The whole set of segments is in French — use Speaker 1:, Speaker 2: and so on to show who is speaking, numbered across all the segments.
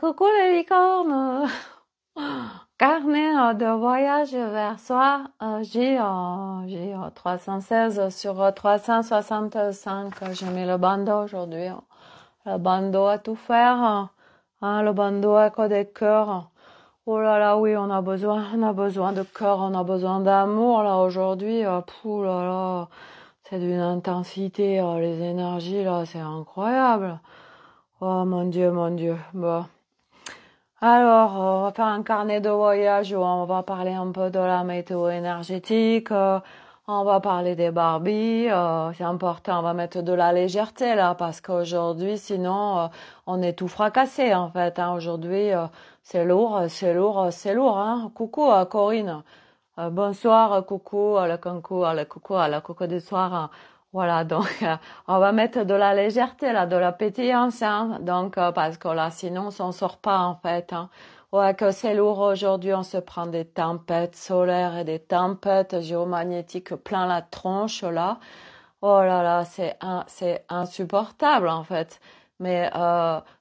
Speaker 1: Coucou les licornes! Carnet de voyage vers soi, j'ai 316 sur 365. J'ai mis le bandeau aujourd'hui. Le bandeau à tout faire. Le bandeau avec des cœurs. Oh là là, oui, on a besoin de cœur, on a besoin d'amour là aujourd'hui. Pouh là là, c'est d'une intensité, les énergies là, c'est incroyable. Oh mon Dieu, mon Dieu. Bon. Alors, on va faire un carnet de voyage où on va parler un peu de la météo énergétique, on va parler des Barbies, c'est important, on va mettre de la légèreté là, parce qu'aujourd'hui, sinon, on est tout fracassé en fait. Hein. Aujourd'hui, c'est lourd, c'est lourd, c'est lourd. Hein. Coucou à Corinne. Bonsoir, coucou, le coucou, le coucou du soir. Voilà, donc on va mettre de la légèreté là, de la pétillance, hein, donc parce que là, sinon, on s'en sort pas en fait. Hein. Ouais, que c'est lourd aujourd'hui, on se prend des tempêtes solaires et des tempêtes géomagnétiques plein la tronche là. Oh là là, c'est insupportable en fait. Mais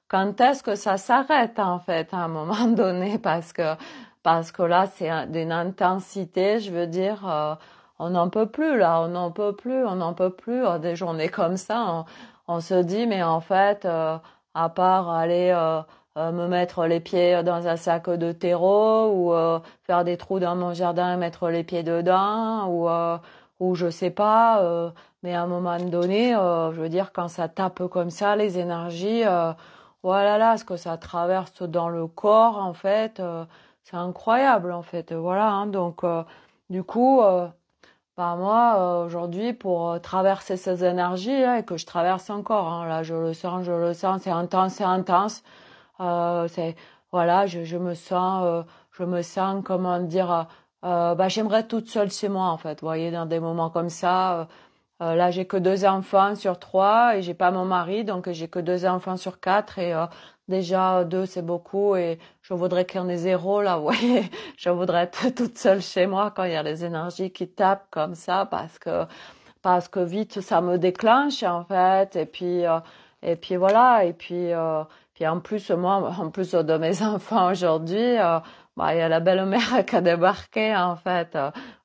Speaker 1: quand est-ce que ça s'arrête en fait à un moment donné parce que là c'est d'une intensité, je veux dire, on n'en peut plus là, on n'en peut plus, on n'en peut plus. Des journées comme ça, on se dit mais en fait, à part aller me mettre les pieds dans un sac de terreau ou faire des trous dans mon jardin et mettre les pieds dedans ou je sais pas. Mais à un moment donné, je veux dire, quand ça tape comme ça, les énergies, voilà là, ce que ça traverse dans le corps, en fait, c'est incroyable, en fait. Voilà, hein, donc, du coup, bah moi, aujourd'hui, pour traverser ces énergies, là, et que je traverse encore, hein, là, je le sens, c'est intense, c'est intense. C'est, voilà, je me sens, comment dire, bah, j'aimerais être toute seule chez moi, en fait. Vous voyez, dans des moments comme ça. Là, j'ai que 2 enfants sur 3 et j'ai pas mon mari, donc j'ai que 2 enfants sur 4 et déjà 2 c'est beaucoup et je voudrais qu'il y en ait 0 là, vous voyez. Je voudrais être toute seule chez moi quand il y a les énergies qui tapent comme ça parce que vite ça me déclenche en fait et puis voilà puis en plus moi en plus de mes enfants aujourd'hui bah il y a la belle-mère qui a débarqué en fait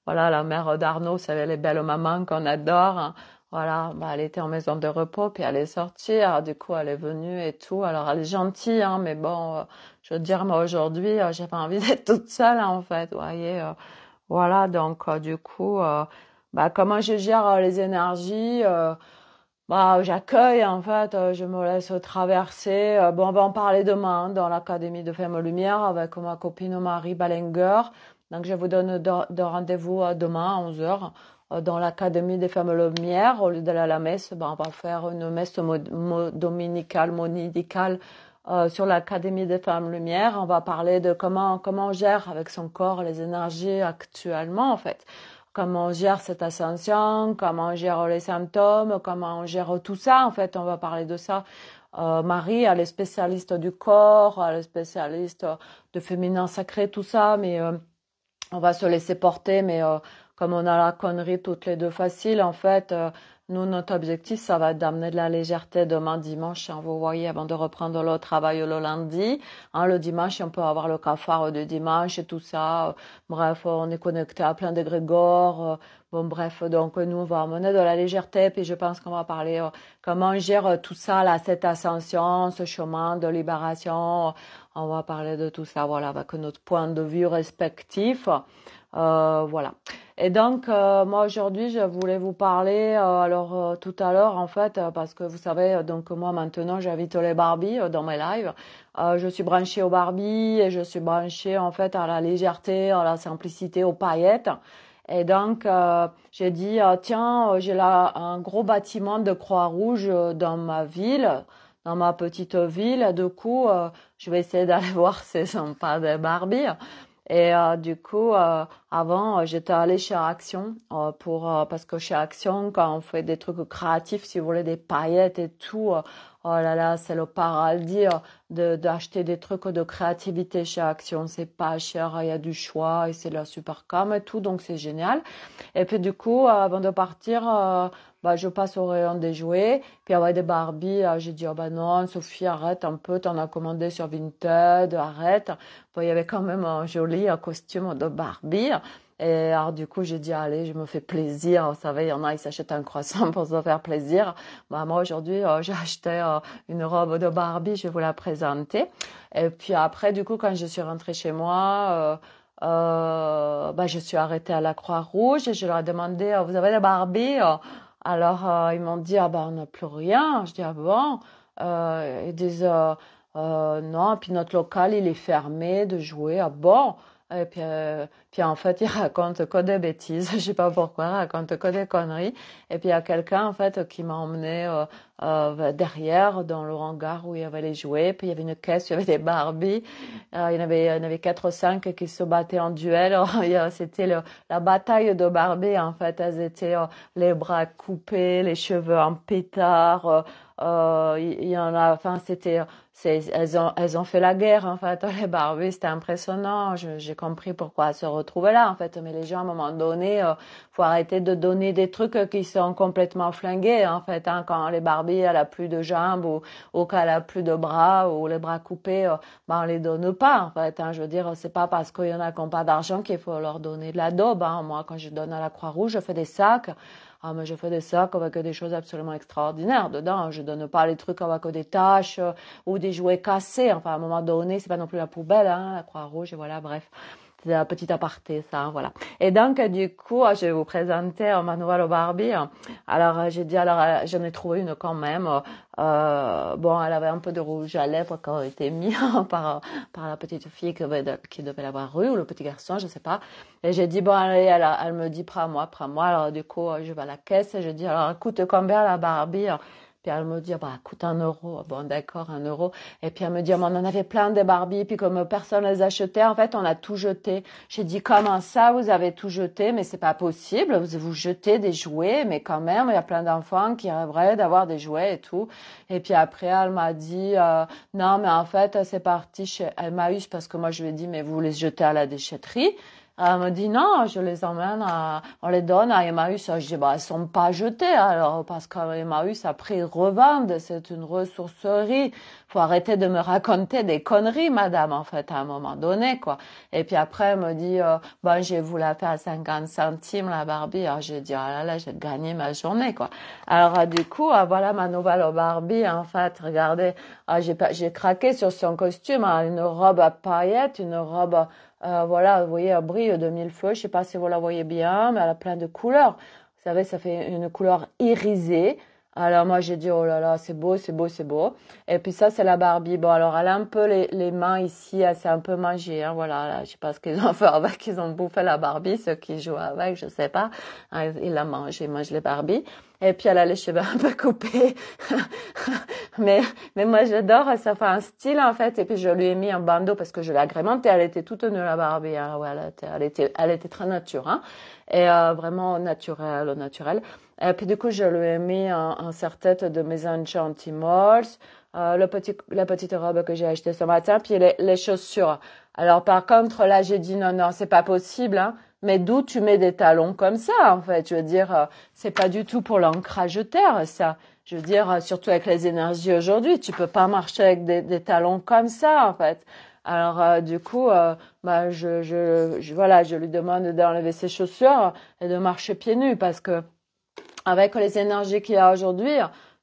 Speaker 1: voilà la mère d'Arnaud c'est les belles mamans qu'on adore hein. Voilà bah elle était en maison de repos puis elle est sortie alors du coup elle est venue et tout alors elle est gentille hein mais bon je veux dire moi aujourd'hui j'ai pas envie d'être toute seule en fait vous voyez voilà donc du coup bah comment je gère les énergies bah j'accueille en fait je me laisse traverser bon on va en parler demain hein, dans l'académie de Femmes Lumière avec ma copine Marie Ballinger donc je vous donne de rendez-vous demain à 11h dans l'académie des Femmes Lumière au lieu d'aller à la messe bah, on va faire une messe dominicale monidicale sur l'académie des Femmes Lumière on va parler de comment on gère avec son corps les énergies actuellement en fait comment on gère cette ascension, comment on gère les symptômes, comment on gère tout ça. En fait, on va parler de ça. Marie, elle est spécialiste du corps, elle est spécialiste de féminin sacré, tout ça, mais on va se laisser porter, mais comme on a la connerie toutes les deux facile, en fait, nous, notre objectif, ça va être d'amener de la légèreté demain dimanche, hein, vous voyez, avant de reprendre le travail le lundi. Hein, le dimanche, on peut avoir le cafard de dimanche et tout ça. Bref, on est connecté à plein d'égrégores. Bon, bref, donc nous, on va amener de la légèreté, puis je pense qu'on va parler comment on gère tout ça, là, cette ascension, ce chemin de libération. On va parler de tout ça, voilà, avec notre point de vue respectif. Voilà. Et donc, moi aujourd'hui, je voulais vous parler, tout à l'heure, en fait, parce que vous savez, donc moi maintenant, j'invite les Barbies dans mes lives. Je suis branchée aux Barbies et je suis branchée, en fait, à la légèreté, à la simplicité, aux paillettes. Et donc, j'ai dit, tiens, j'ai là un gros bâtiment de Croix-Rouge dans ma ville, dans ma petite ville. Du coup, je vais essayer d'aller voir si ce sont pas des Barbies. Et du coup, avant, j'étais allée chez Action parce que chez Action, quand on fait des trucs créatifs, si vous voulez, des paillettes et tout, oh là là, c'est le paradis d'acheter des trucs de créativité chez Action. C'est pas cher, il y a du choix et c'est là super calme et tout, donc c'est génial. Et puis du coup, avant de partir, bah, je passe au rayon des jouets. Puis il y avait des Barbie. J'ai dit, oh bah non, Sophie, arrête un peu. T'en as commandé sur Vinted, arrête. Bon, il y avait quand même un joli costume de Barbie. Et alors du coup, j'ai dit, allez, je me fais plaisir. Vous savez, il y en a, ils s'achètent un croissant pour se faire plaisir. Bah, moi, aujourd'hui, j'ai acheté une robe de Barbie. Je vais vous la présenter. Et puis après, du coup, quand je suis rentrée chez moi... bah, je suis arrêtée à la Croix-Rouge et je leur ai demandé, vous avez des Barbies? Alors, ils m'ont dit, ah ben, on n'a plus rien. Je dis, ah bon? Ils disent, non, et puis notre local, il est fermé de jouer. Ah bon? Et puis en fait, ils racontent que des bêtises. Je sais pas pourquoi, ils racontent que des conneries. Et puis il y a quelqu'un, en fait, qui m'a emmené derrière, dans le hangar où il y avait les jouets. Puis il y avait une caisse, il y avait des Barbies. Il y en avait 4 ou 5 qui se battaient en duel. C'était la bataille de Barbie, en fait. Elles étaient les bras coupés, les cheveux en pétard. Il y en a, enfin, elles ont fait la guerre, en fait, les Barbies. C'était impressionnant. J'ai compris pourquoi elles se retrouvaient là, en fait. Mais les gens, à un moment donné, faut arrêter de donner des trucs qui sont complètement flingués, en fait, hein. Quand les Barbies, elle a plus de jambes ou qu'elle a plus de bras ou les bras coupés, ben, on les donne pas, en fait, hein. Je veux dire, c'est pas parce qu'il y en a qui n'ont pas d'argent qu'il faut leur donner de la daube, hein. Moi, quand je donne à la Croix-Rouge, je fais des sacs. Ah, mais je fais des sacs avec des choses absolument extraordinaires dedans. Je donne pas les trucs avec des taches ou des jouets cassés. Enfin, à un moment donné, c'est pas non plus la poubelle, hein, la Croix-Rouge, et voilà, bref. C'est un petit aparté, ça, hein, voilà. Et donc, du coup, je vais vous présenter ma nouvelle Barbie. Alors, j'ai dit, alors, j'en ai trouvé une quand même. Bon, elle avait un peu de rouge à lèvres qui a été mis par la petite fille qui devait l'avoir eu, ou le petit garçon, je sais pas. Et j'ai dit, bon, allez, elle me dit, prends-moi, prends-moi. Alors, du coup, je vais à la caisse et je dis, alors, coûte combien la Barbie? Puis elle me dit, bah, coûte 1 euro. Bon, d'accord, 1 euro. Et puis elle me dit, on en avait plein des Barbies, puis comme personne les achetait, en fait, on a tout jeté. J'ai dit, comment ça, vous avez tout jeté? Mais c'est pas possible, vous jetez des jouets, mais quand même, il y a plein d'enfants qui rêveraient d'avoir des jouets et tout. Et puis après, elle m'a dit, non, mais en fait, c'est parti chez Emmaüs, parce que moi, je lui ai dit, mais vous les jetez à la déchetterie. Elle me dit non, je les emmène, on les donne à Emmaüs. Je dis bah elles sont pas jetées alors parce qu'Emmaüs après ils revendent, c'est une ressourcerie. Faut arrêter de me raconter des conneries, madame, en fait à un moment donné quoi. Et puis après elle me dit bon je vais vous la faire à 50 centimes la Barbie. Alors j'ai dit oh là là j'ai gagné ma journée quoi. Alors du coup voilà ma nouvelle Barbie en fait. Regardez, j'ai craqué sur son costume, hein, une robe à paillettes, une robe voilà, vous voyez, elle brille de 1000 feux. Je sais pas si vous la voyez bien, mais elle a plein de couleurs. Vous savez, ça fait une couleur irisée. Alors moi, j'ai dit, oh là là, c'est beau, c'est beau, c'est beau. Et puis ça, c'est la Barbie. Bon, alors elle a un peu les mains ici, elle s'est un peu mangée. Hein, voilà, là, je sais pas ce qu'ils ont fait avec, ils ont bouffé la Barbie, ceux qui jouent avec, je sais pas. Ils la mangent, ils mangent les Barbies. Et puis elle a les cheveux un peu coupés. mais moi j'adore, ça fait un style en fait. Et puis je lui ai mis un bandeau parce que je l'ai agrémentée. Elle était toute nue la Barbie. Hein. Ouais, elle était très nature. Hein. Et vraiment naturelle, au naturel. Et puis du coup je lui ai mis un serre-tête de mes Enchantimals. La petite robe que j'ai achetée ce matin. Puis les chaussures. Alors par contre là j'ai dit non, c'est pas possible. Hein. Mais d'où tu mets des talons comme ça, en fait? Je veux dire, c'est pas du tout pour l'ancrage de terre, ça. Je veux dire, surtout avec les énergies aujourd'hui, tu peux pas marcher avec des talons comme ça, en fait. Alors, du coup, bah, voilà, je lui demande d'enlever ses chaussures et de marcher pieds nus parce que avec les énergies qu'il y a aujourd'hui,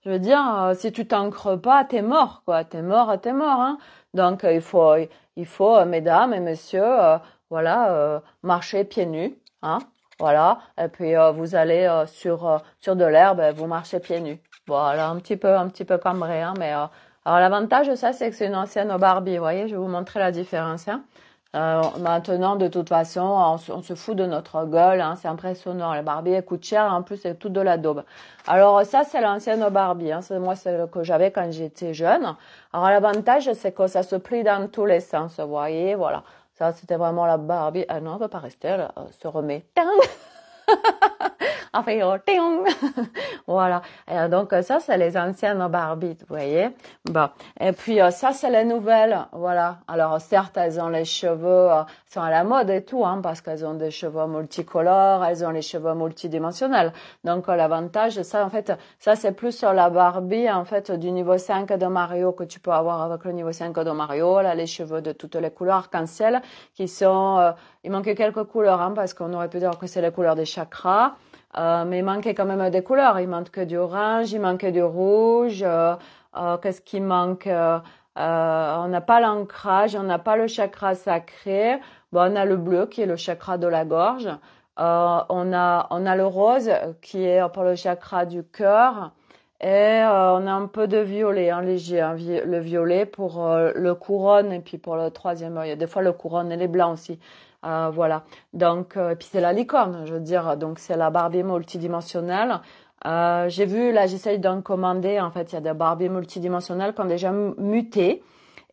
Speaker 1: je veux dire, si tu t'ancres pas, t'es mort, quoi. T'es mort, hein. Donc, il faut, mesdames et messieurs, voilà, marcher pieds nus, hein. Voilà. Et puis, vous allez sur de l'herbe, vous marchez pieds nus. Voilà, un petit peu cambré, hein. Mais alors l'avantage de ça, c'est que c'est une ancienne Barbie. Vous voyez, je vais vous montrer la différence, hein. Maintenant, de toute façon, on se fout de notre gueule, hein, c'est impressionnant. La Barbie, elle coûte cher, en plus, c'est toute de la daube. Alors, ça, c'est l'ancienne Barbie, hein, c'est moi, celle que j'avais quand j'étais jeune. Alors, l'avantage, c'est que ça se plie dans tous les sens, vous voyez, voilà. Ça, c'était vraiment la Barbie. Ah non, elle peut pas rester, elle se remet. a fait ting. Voilà. Et donc ça, c'est les anciennes Barbie, vous voyez. Bon. Et puis ça, c'est les nouvelles. Voilà. Alors certes, elles ont les cheveux, sont à la mode et tout, hein, parce qu'elles ont des cheveux multicolores, elles ont les cheveux multidimensionnels. Donc l'avantage, ça, en fait, ça c'est plus sur la Barbie, en fait, du niveau 5 de Mario que tu peux avoir avec le niveau 5 de Mario. Là, les cheveux de toutes les couleurs arc-en-ciel qui sont, il manque quelques couleurs, hein, parce qu'on aurait pu dire que c'est les couleurs des chakras. Mais il manquait quand même des couleurs. Il manque du orange, il manque du rouge. Qu'est-ce qui manque? On n'a pas l'ancrage, on n'a pas le chakra sacré. Bon, on a le bleu qui est le chakra de la gorge. On a le rose qui est pour le chakra du cœur. Et on a un peu de violet, hein, léger, hein, le violet pour le couronne et puis pour le troisième œil. Des fois le couronne et les blancs aussi. Voilà. Donc, et puis c'est la licorne, je veux dire. Donc c'est la Barbie multidimensionnelle. J'ai vu, là j'essaye d'en commander. En fait, il y a des Barbies multidimensionnelles qui ont déjà muté.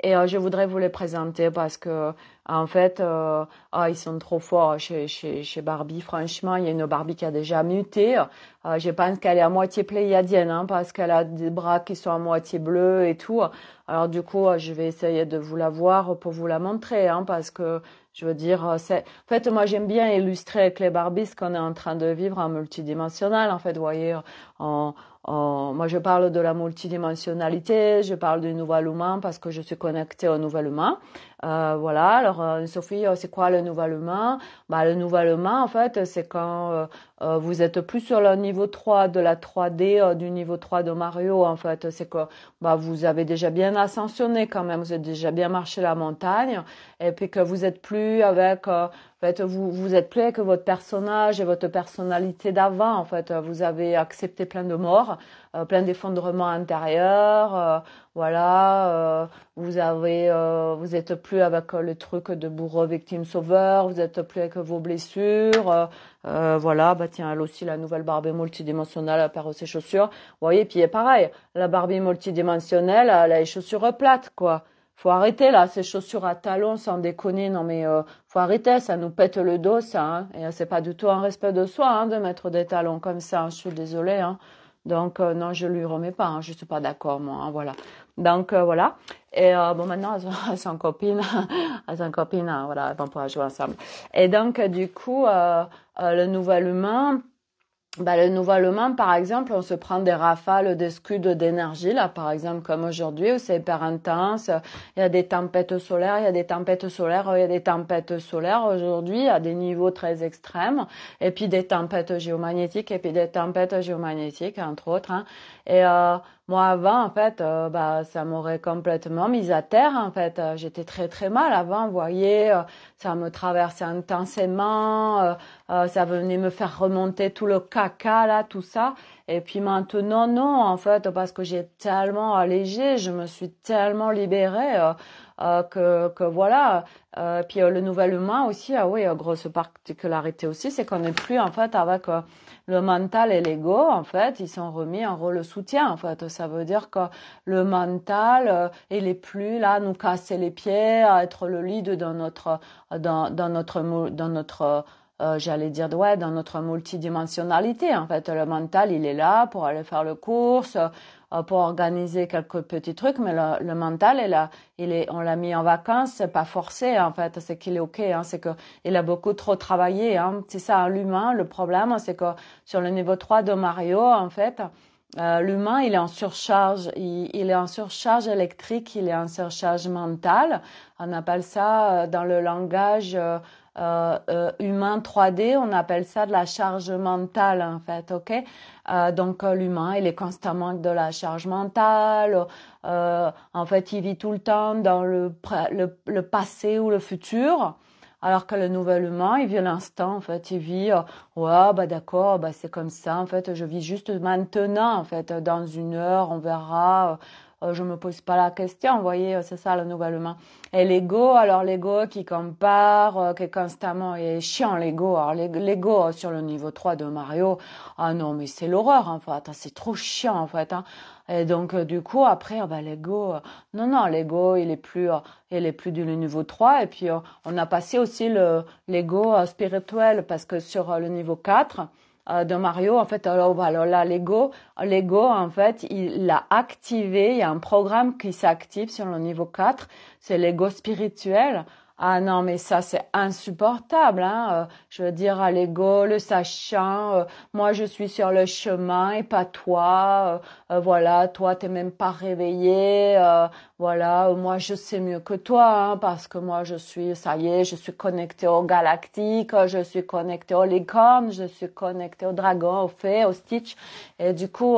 Speaker 1: Et je voudrais vous les présenter parce que en fait, ils sont trop forts chez Barbie. Franchement, il y a une Barbie qui a déjà muté. Je pense qu'elle est à moitié pléiadienne, hein, parce qu'elle a des bras qui sont à moitié bleus et tout. Alors du coup, je vais essayer de vous la voir pour vous la montrer, hein, parce que je veux dire, c'est. En fait, moi, j'aime bien illustrer avec les Barbies ce qu'on est en train de vivre en multidimensionnel. En fait, vous voyez, moi, je parle de la multidimensionnalité, je parle du nouvel humain parce que je suis connectée au nouvel humain. Voilà. Alors, Sophie, c'est quoi le nouvel humain? Bah, le nouvel humain, en fait, c'est quand vous êtes plus sur le niveau 3 de la 3D, du niveau 3 de Mario, en fait. C'est que bah, vous avez déjà bien ascensionné quand même, vous avez déjà bien marché la montagne, et puis que vous êtes plus avec... en fait, vous êtes plus avec votre personnage et votre personnalité d'avant. En fait, vous avez accepté plein de morts, plein d'effondrements intérieurs. Voilà, vous êtes plus avec le truc de bourreau victime sauveur. Vous êtes plus avec vos blessures. Voilà, bah tiens, elle aussi la nouvelle Barbie multidimensionnelle, elle perd ses chaussures. Vous voyez, puis pareil, la Barbie multidimensionnelle, elle a les chaussures plates, quoi. Faut arrêter là, ces chaussures à talons, sans déconner. Non mais faut arrêter, ça nous pète le dos, ça. Hein, et c'est pas du tout un respect de soi, hein, de mettre des talons comme ça. Hein, je suis désolée. Hein. Donc non, je lui remets pas. Hein, je suis pas d'accord, moi. Hein, voilà. Donc voilà. Et bon, maintenant elles sont copines, elles sont copines. Hein, voilà, elles vont pouvoir jouer ensemble. Et donc du coup, le nouvel humain. Bah, le nouvel humain, par exemple, on se prend des rafales de scuds d'énergie, là, par exemple, comme aujourd'hui, où c'est hyper intense. Il y a des tempêtes solaires, il y a des tempêtes solaires, il y a des tempêtes solaires aujourd'hui à des niveaux très extrêmes. Et puis des tempêtes géomagnétiques, et puis des tempêtes géomagnétiques, entre autres, hein. Et, moi, avant, en fait, bah, ça m'aurait complètement mise à terre, en fait. J'étais très, très mal avant, vous voyez. Ça me traversait intensément. Ça venait me faire remonter tout le caca, là, tout ça. Et puis maintenant, non, en fait, parce que j'ai tellement allégé, je me suis tellement libérée que voilà. Puis le nouvel humain aussi, ah oui, grosse particularité aussi, c'est qu'on n'est plus, en fait, avec le mental et l'ego, en fait, ils sont remis en rôle soutien, en fait. Ça veut dire que le mental, il est plus là, à nous casser les pieds, à être le lead dans notre j'allais dire, ouais, dans notre multidimensionnalité. En fait, le mental, il est là pour aller faire le course, pour organiser quelques petits trucs, mais le mental, on l'a mis en vacances, c'est pas forcé, en fait, c'est qu'il est OK, hein, c'est que il a beaucoup trop travaillé, hein. C'est ça, hein, l'humain, le problème, c'est que sur le niveau 3 de Mario, en fait, l'humain, il est en surcharge, il est en surcharge électrique, il est en surcharge mentale. On appelle ça dans le langage humain 3D, on appelle ça de la charge mentale en fait, ok? Donc l'humain, il est constamment avec de la charge mentale. En fait, il vit tout le temps dans le passé ou le futur. Alors que le nouvel humain, il vit l'instant, en fait, il vit, ouais, bah d'accord, bah c'est comme ça, en fait, je vis juste maintenant, en fait, dans une heure, on verra, je me pose pas la question, vous voyez, c'est ça le nouvel humain. Et l'ego, alors l'ego qui compare, qui est constamment, et chiant l'ego, alors l'ego sur le niveau 3 de Mario, ah non, mais c'est l'horreur, en fait, c'est trop chiant, en fait, hein. Et donc, du coup, après, bah, l'ego, non, l'ego, il est plus du niveau 3. Et puis, on a passé aussi l'ego spirituel parce que sur le niveau 4, de Mario, en fait, alors là, l'ego, en fait, il l'a activé. Il y a un programme qui s'active sur le niveau 4. C'est l'ego spirituel. Ah non, mais ça, c'est insupportable, hein. Je veux dire, à l'ego, le sachant, moi, je suis sur le chemin et pas toi. Voilà, toi, t'es même pas réveillé. Voilà, moi, je sais mieux que toi, hein, parce que moi, ça y est, je suis connectée au galactique, je suis connectée aux licornes, je suis connectée au dragon, aux fées, au Stitch. Et du coup,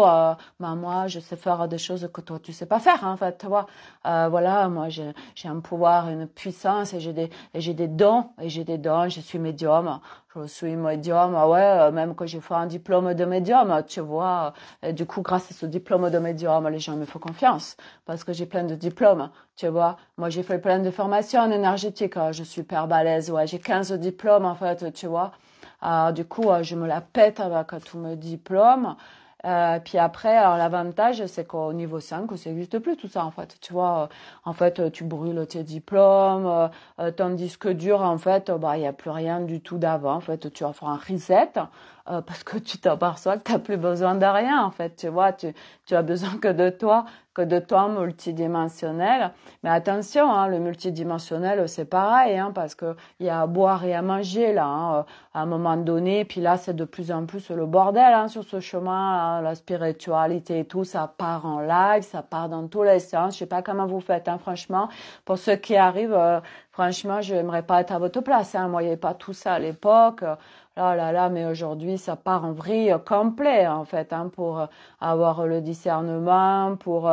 Speaker 1: moi, je sais faire des choses que toi, tu sais pas faire, hein, en fait, tu vois. Voilà, moi, j'ai un pouvoir, une puissance et j'ai des dons, je suis médium. Je suis médium, ouais, même que j'ai fait un diplôme de médium, tu vois. Et du coup, grâce à ce diplôme de médium, les gens me font confiance parce que j'ai plein de diplômes, tu vois. Moi, j'ai fait plein de formations énergétiques, je suis hyper balèze, ouais, j'ai 15 diplômes, en fait, tu vois. Du coup, je me la pète avec tous mes diplômes. Puis après, alors l'avantage, c'est qu'au niveau 5, ça n'existe plus tout ça, en fait. Tu vois, en fait, tu brûles tes diplômes, ton disque dur, en fait, bah, il n'y a plus rien du tout d'avant. En fait, tu vas faire un reset, parce que tu t'aperçois que tu n'as plus besoin de rien, en fait. Tu vois, tu as besoin que de toi multidimensionnel. Mais attention, hein, le multidimensionnel, c'est pareil, hein, parce que il y a à boire et à manger, là, hein, à un moment donné. Puis là, c'est de plus en plus le bordel, hein, sur ce chemin, là, la spiritualité et tout, ça part en live, ça part dans tous les sens. Je sais pas comment vous faites, hein, franchement. Pour ceux qui arrivent, franchement, je n'aimerais pas être à votre place, hein. Moi, il n'y avait pas tout ça à l'époque. Là, mais aujourd'hui, ça part en vrille complet, en fait, hein, pour avoir le discernement, pour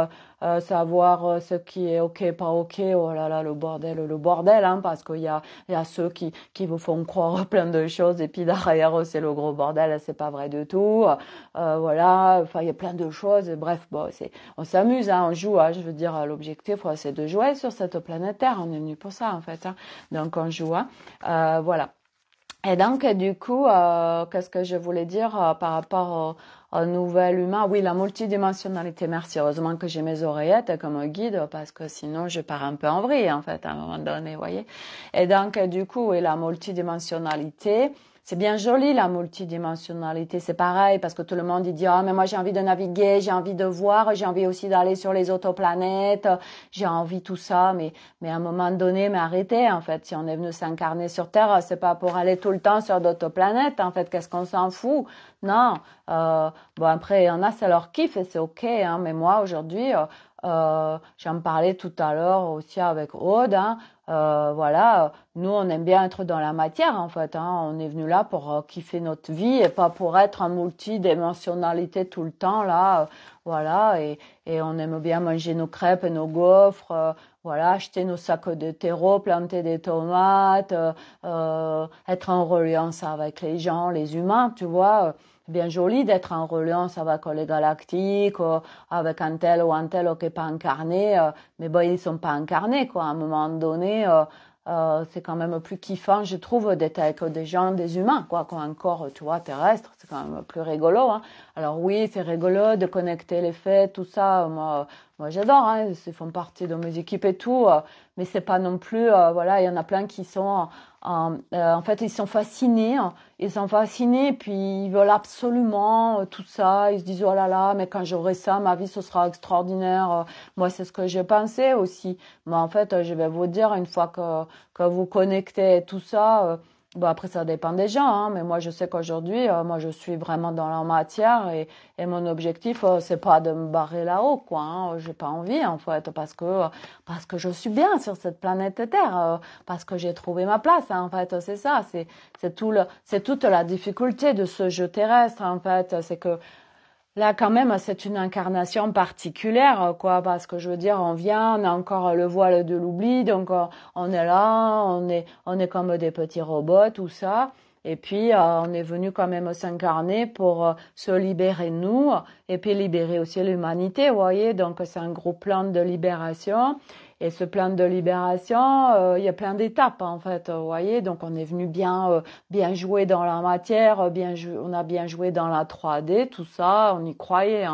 Speaker 1: savoir ce qui est ok, pas ok. Oh là là, le bordel, hein, parce qu'il y a ceux qui vous font croire plein de choses et puis derrière, c'est le gros bordel, c'est pas vrai du tout. Voilà, enfin, il y a plein de choses. Bref, bon, on s'amuse, hein, on joue, hein, je veux dire, l'objectif, ouais, c'est de jouer sur cette planète Terre. On est venu pour ça, en fait, hein. Donc, on joue, hein. Voilà. Et donc, du coup, qu'est-ce que je voulais dire par rapport au nouvel humain? Oui, la multidimensionnalité. Merci. Heureusement que j'ai mes oreillettes comme guide parce que sinon, je pars un peu en vrille, en fait, à un moment donné, vous voyez. Et donc, du coup, oui, la multidimensionnalité. C'est bien joli, la multidimensionnalité. C'est pareil parce que tout le monde, il dit, ah, mais moi, j'ai envie de naviguer, j'ai envie de voir, j'ai envie aussi d'aller sur les autres planètes, j'ai envie tout ça, mais à un moment donné, mais arrêtez, en fait. Si on est venu s'incarner sur Terre, c'est pas pour aller tout le temps sur d'autres planètes, en fait. Qu'est-ce qu'on s'en fout? Non. Bon, après, il y en a, c'est leur kiff et c'est ok, hein. Mais moi, aujourd'hui, j'en parlais tout à l'heure aussi avec Aude, hein. Voilà, nous, on aime bien être dans la matière, en fait, hein. On est venu là pour kiffer notre vie et pas pour être en multidimensionnalité tout le temps, là. Voilà, et on aime bien manger nos crêpes et nos gaufres, voilà, acheter nos sacs de terreau, planter des tomates, être en reliance avec les gens, les humains, tu vois. C'est bien joli d'être en reliance avec les galactiques, avec un tel ou un tel qui n'est pas incarné, mais bon, ils sont pas incarnés, quoi. À un moment donné, c'est quand même plus kiffant, je trouve, d'être avec des gens, des humains, quoi, qui ont un corps, tu vois, terrestre. C'est quand même plus rigolo, hein. Alors oui, c'est rigolo de connecter les faits, tout ça. Moi, j'adore, hein. Ils font partie de mes équipes et tout, mais c'est pas non plus, voilà, il y en a plein qui sont, en fait, ils sont fascinés, hein. Ils sont fascinés, puis ils veulent absolument tout ça. Ils se disent, oh là là, mais quand j'aurai ça, ma vie, ce sera extraordinaire. Moi, c'est ce que j'ai pensé aussi. Mais en fait, je vais vous dire, une fois que vous connectez tout ça, bon, après, ça dépend des gens, hein, mais moi, je sais qu'aujourd'hui, moi, je suis vraiment dans la matière et mon objectif, c'est pas de me barrer là-haut, quoi, hein. J'ai pas envie, en fait, parce que je suis bien sur cette planète Terre, parce que j'ai trouvé ma place, hein, en fait, c'est ça, c'est toute la difficulté de ce jeu terrestre, en fait, c'est que là, quand même, c'est une incarnation particulière, quoi, parce que je veux dire, on vient, on a encore le voile de l'oubli, donc on est là, on est comme des petits robots, tout ça. Et puis, on est venu quand même s'incarner pour se libérer nous, et puis libérer aussi l'humanité, vous voyez. Donc, c'est un gros plan de libération. Et ce plan de libération, il y a plein d'étapes en fait, vous voyez. Donc on est venu bien jouer dans la matière, on a bien joué dans la 3D, tout ça. On y croyait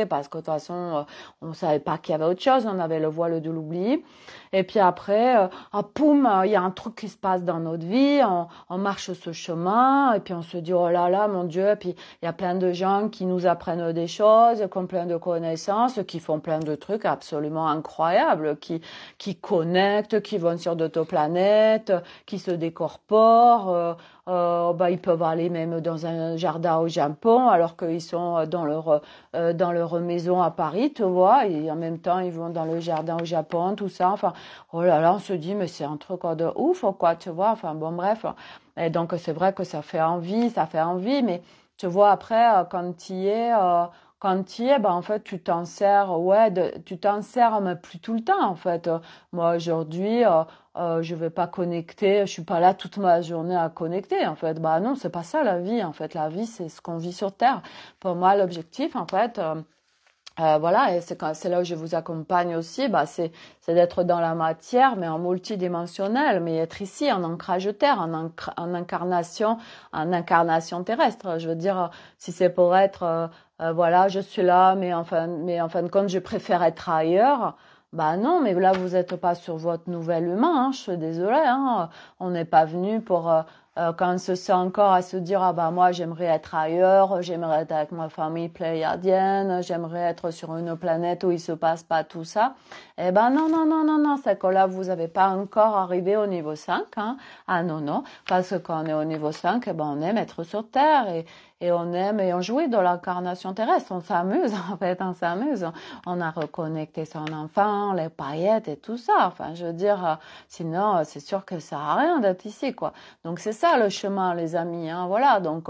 Speaker 1: parce que de toute façon, on savait pas qu'il y avait autre chose. On avait le voile de l'oubli. Et puis après, poum, il y a un truc qui se passe dans notre vie. On marche ce chemin et puis on se dit oh là là, mon Dieu. Et puis il y a plein de gens qui nous apprennent des choses, qui ont plein de connaissances, qui font plein de trucs absolument incroyables, qui connectent, qui vont sur d'autres planètes, qui se décorporent. Ils peuvent aller même dans un jardin au Japon alors qu'ils sont dans leur maison à Paris, tu vois, et en même temps ils vont dans le jardin au Japon, tout ça. Enfin, oh là là, on se dit mais c'est un truc de ouf, quoi, tu vois. Enfin bon, bref. Et donc c'est vrai que ça fait envie, mais tu vois après quand tu y es, ben en fait tu t'en sers, tu t'en sers mais plus tout le temps en fait. Moi aujourd'hui, je vais pas connecter, je suis pas là toute ma journée à connecter en fait. Bah non, c'est pas ça la vie en fait. La vie c'est ce qu'on vit sur Terre. Pour moi l'objectif en fait. Voilà, et c'est là où je vous accompagne aussi, bah c'est d'être dans la matière, mais en multidimensionnel, mais être ici en ancrage terre, en incarnation terrestre. Je veux dire, si c'est pour être, voilà, je suis là, mais en fin de compte, je préfère être ailleurs. Bah non, mais là vous êtes pas sur votre nouvel humain, hein, je suis désolée, hein, on n'est pas venu pour quand on se sent encore à se dire ah bah moi j'aimerais être ailleurs, j'aimerais être avec ma famille pléiadienne, j'aimerais être sur une planète où il se passe pas tout ça. Eh ben non, c'est que là vous avez pas encore arrivé au niveau 5, hein. Ah non, parce que quand on est au niveau 5, eh ben on aime être sur Terre et on aime et on jouit de l'incarnation terrestre, on s'amuse en fait, on s'amuse. On a reconnecté son enfant, les paillettes et tout ça. Enfin, je veux dire, sinon c'est sûr que ça a rien d'être ici, quoi. Donc c'est ça le chemin, les amis, hein, voilà. Donc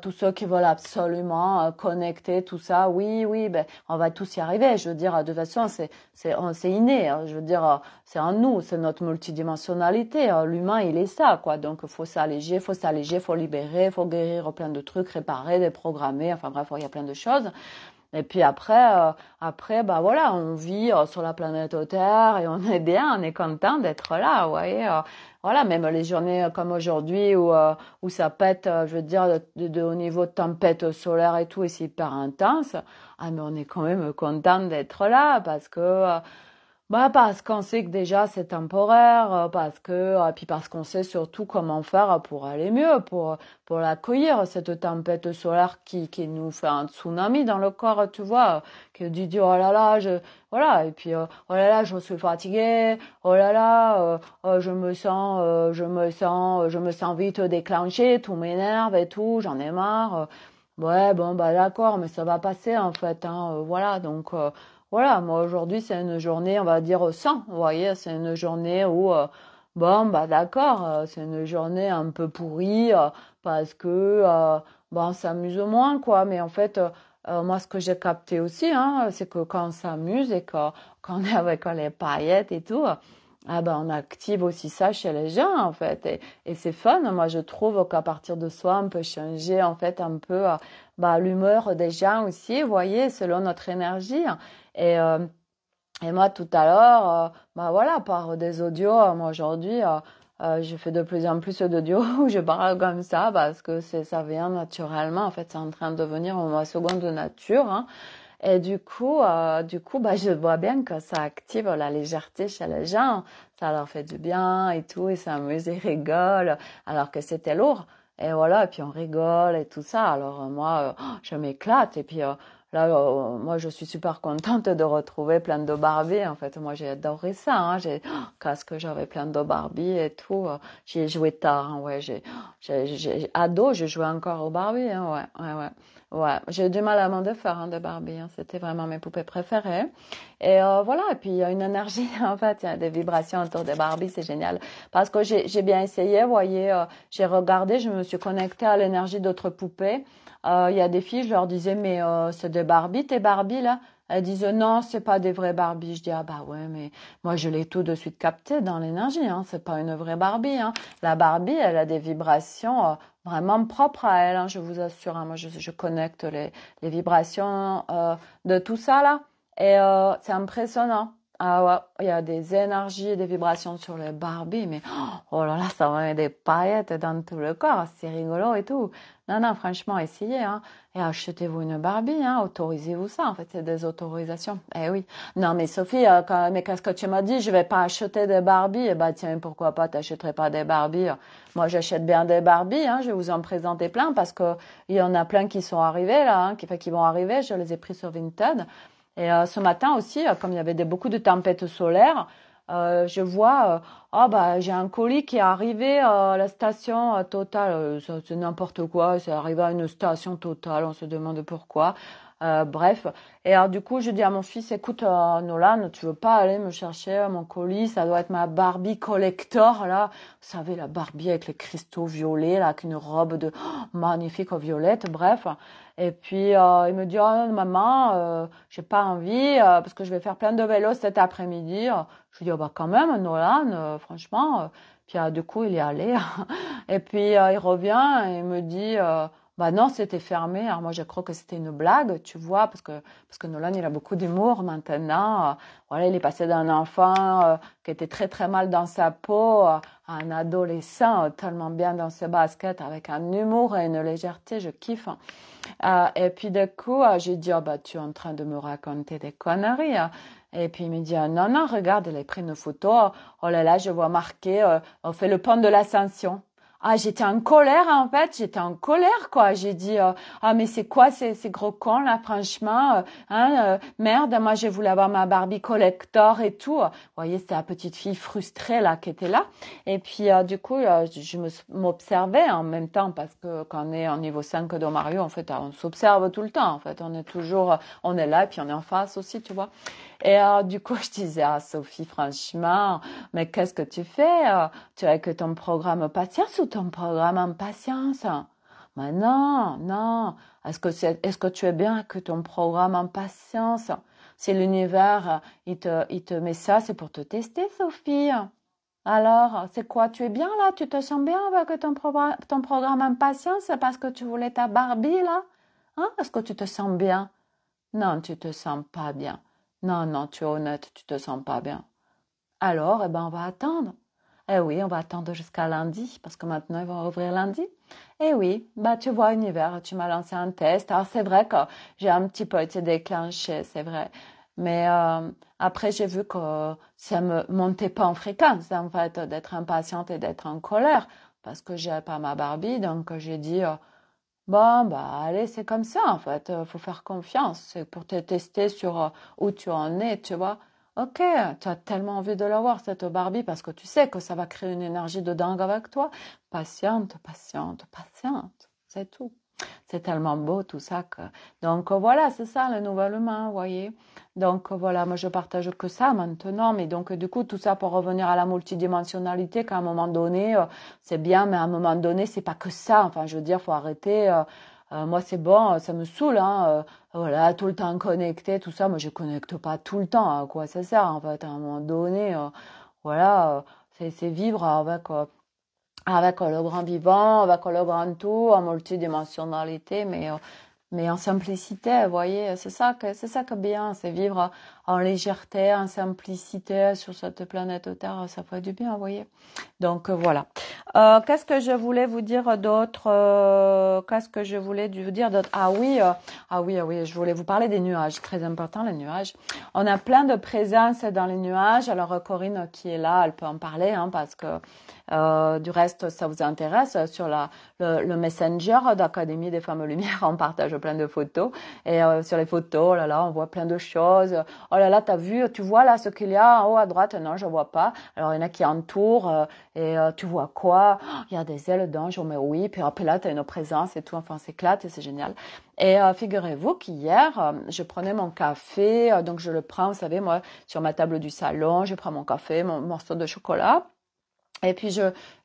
Speaker 1: tous ceux qui veulent absolument connecter tout ça, oui, ben on va tous y arriver. Je veux dire, de toute façon, c'est inné. Hein, je veux dire, c'est en nous, c'est notre multidimensionnalité. L'humain, il est ça, quoi. Donc faut s'alléger, faut libérer, faut guérir plein de trucs, réparer, déprogrammer. Enfin bref, il y a plein de choses. Et puis après, bah voilà, on vit sur la planète Terre et on est bien, on est content d'être là, vous voyez. Voilà, même les journées comme aujourd'hui où ça pète, je veux dire, au niveau de tempête solaire et tout, et c'est hyper intense. Ah, mais on est quand même content d'être là parce qu'on sait que déjà c'est temporaire, puis parce qu'on sait surtout comment faire pour aller mieux, pour l'accueillir, cette tempête solaire qui nous fait un tsunami dans le corps, tu vois, qui dit oh là là, voilà, et puis oh là là, je suis fatiguée, oh là là, je me sens vite déclenchée, tout m'énerve et tout, j'en ai marre. Ouais, bon, bah d'accord, mais ça va passer en fait, hein, voilà, donc voilà, moi aujourd'hui c'est une journée, on va dire 100, vous voyez, c'est une journée où, bon, bah d'accord, c'est une journée un peu pourrie parce que, bon, on s'amuse moins, quoi, mais en fait, moi ce que j'ai capté aussi, hein, c'est que quand on s'amuse et quand on est avec les paillettes et tout, ah ben on active aussi ça chez les gens en fait et c'est fun. Moi je trouve qu'à partir de soi on peut changer en fait un peu l'humeur des gens aussi, vous voyez, selon notre énergie. Et, euh, et moi tout à l'heure, voilà, par des audios, moi aujourd'hui, je fais de plus en plus d'audios où je parle comme ça parce que ça vient naturellement. En fait, c'est en train de devenir ma seconde nature. Hein. Et du coup, je vois bien que ça active la légèreté chez les gens. Ça leur fait du bien et tout, ils s'amusent, ils rigolent, alors que c'était lourd. Et voilà, et puis on rigole et tout ça. Alors moi, je m'éclate. Et puis là, moi, je suis super contente de retrouver plein de Barbie. En fait, moi, j'ai adoré ça. Hein. Qu'est-ce que j'avais plein de Barbie et tout. J'y ai joué tard. Hein, ouais, ado, je jouais encore aux Barbie. Hein, ouais. Ouais, j'ai eu du mal à m'en défaire hein, de Barbie. Hein. C'était vraiment mes poupées préférées. Et voilà, et puis il y a une énergie, en fait, il y a des vibrations autour des Barbie, c'est génial. Parce que j'ai bien essayé, vous voyez, j'ai regardé, je me suis connectée à l'énergie d'autres poupées. Il y a des filles, je leur disais, mais c'est des Barbie, tes Barbie, là? Elles disaient, non, c'est pas des vraies Barbie. Je dis, ah bah ouais, mais moi, je l'ai tout de suite capté dans l'énergie, hein. C'est pas une vraie Barbie, hein. La Barbie, elle a des vibrations vraiment propres à elle, hein, je vous assure. Hein. Moi, je connecte les vibrations de tout ça, là. Et c'est impressionnant. Ah ouais, il y a des énergies et des vibrations sur les Barbies, mais oh là là, ça met des paillettes dans tout le corps, c'est rigolo et tout. Non, non, franchement, essayez, hein. Et achetez-vous une Barbie, hein, autorisez-vous ça, en fait, c'est des autorisations. Eh oui. Non, mais Sophie, mais qu'est-ce que tu m'as dit? Je vais pas acheter des Barbies. Eh ben, tiens, pourquoi pas, t'achèterais pas des Barbies? Moi, j'achète bien des Barbies, hein, je vais vous en présenter plein parce que il y en a plein qui sont arrivés, là, hein, qui vont arriver, je les ai pris sur Vinted. Et ce matin aussi, comme il y avait beaucoup de tempêtes solaires, je vois, bah j'ai un colis qui est arrivé à la station Total. C'est n'importe quoi, c'est arrivé à une station Total, on se demande pourquoi. Bref, et alors du coup je dis à mon fils, écoute Nolan, tu veux pas aller me chercher mon colis, ça doit être ma Barbie collector là, vous savez la Barbie avec les cristaux violets là, avec une robe de magnifique violette, bref. Et puis il me dit, oh maman, j'ai pas envie parce que je vais faire plein de vélo cet après-midi. Je lui dis, oh, bah quand même Nolan, franchement. Puis du coup il est allé. Et puis il revient et il me dit, bah non, c'était fermé. Alors moi, je crois que c'était une blague, tu vois, parce que Nolan, il a beaucoup d'humour maintenant. Voilà, il est passé d'un enfant qui était très très mal dans sa peau à un adolescent tellement bien dans ses baskets avec un humour et une légèreté, je kiffe. Et puis du coup, j'ai dit, oh, bah tu es en train de me raconter des conneries. Et puis il me dit, non, non, regarde, il a pris une photo. Oh là là, je vois marqué, on fait le pont de l'Ascension. Ah, j'étais en colère, en fait. J'étais en colère, quoi. J'ai dit, ah, mais c'est quoi ces gros cons, là, franchement, merde, moi, je voulais avoir ma Barbie collector et tout. Vous voyez, c'était la petite fille frustrée, là, qui était là. Et puis, du coup, je m'observais en même temps, parce que quand on est en niveau 5 de Mario, en fait, on s'observe tout le temps, en fait. On est toujours, on est là, et puis on est en face aussi, tu vois. Et du coup, je disais à Sophie, franchement, mais qu'est-ce que tu fais? Tu es avec ton programme patience ou ton programme impatience? Mais non, non. Est-ce que tu es bien avec ton programme impatience? Si l'univers, il te met ça, c'est pour te tester, Sophie. Alors, c'est quoi? Tu es bien là? Tu te sens bien avec ton programme impatience parce que tu voulais ta Barbie là? Hein? Est-ce que tu te sens bien? Non, tu te sens pas bien. Non, non, tu es honnête, tu te sens pas bien. Alors, eh ben, on va attendre. Eh oui, on va attendre jusqu'à lundi, parce que maintenant, ils vont ouvrir lundi. Eh oui, bah, tu vois, Univers, tu m'as lancé un test. Alors, c'est vrai que j'ai un petit peu été déclenchée, c'est vrai. Mais après, j'ai vu que ça me montait pas en fréquence, en fait, d'être impatiente et d'être en colère, parce que j'ai pas ma Barbie. Donc, j'ai dit, bon, bah, allez, c'est comme ça, en fait. Faut faire confiance. C'est pour te tester sur où tu en es, tu vois. Ok, tu as tellement envie de l'avoir, cette Barbie, parce que tu sais que ça va créer une énergie de dingue avec toi. Patiente, patiente, patiente. C'est tout. C'est tellement beau tout ça que... Donc voilà, c'est ça le nouvel humain, vous voyez. Donc voilà, moi je partage que ça maintenant, mais donc du coup tout ça pour revenir à la multidimensionnalité, qu'à un moment donné, c'est bien, mais à un moment donné, c'est pas que ça. Enfin, je veux dire, faut arrêter. Moi, c'est bon, ça me saoule, hein. Voilà, tout le temps connecté, tout ça. Moi, je connecte pas tout le temps. À quoi ça sert, en fait, à un moment donné, voilà, c'est vivre avec le grand vivant, avec le grand tout, en multidimensionnalité, mais en simplicité, vous voyez, c'est ça que bien, c'est vivre en légèreté, en simplicité sur cette planète Terre, ça fait du bien, vous voyez. Donc voilà. Qu'est-ce que je voulais vous dire d'autre? Qu'est-ce que je voulais vous dire d'autre? Ah oui, je voulais vous parler des nuages, très important les nuages. On a plein de présences dans les nuages. Alors Corinne qui est là, elle peut en parler, hein, parce que du reste, ça vous intéresse, sur le Messenger d'Académie des Femmes Lumière, on partage plein de photos. Et sur les photos, oh là là, on voit plein de choses. Oh là là, tu vois là ce qu'il y a en haut à droite? Non, je vois pas. Alors il y en a qui entourent. Et tu vois quoi? Oh, il y a des ailes d'ange, mais oui. Puis après là, tu as une présence et tout. Enfin, on s'éclate et c'est génial. Et figurez-vous qu'hier, je prenais mon café. Donc je le prends, vous savez, moi, sur ma table du salon. Je prends mon café, mon morceau de chocolat. Et puis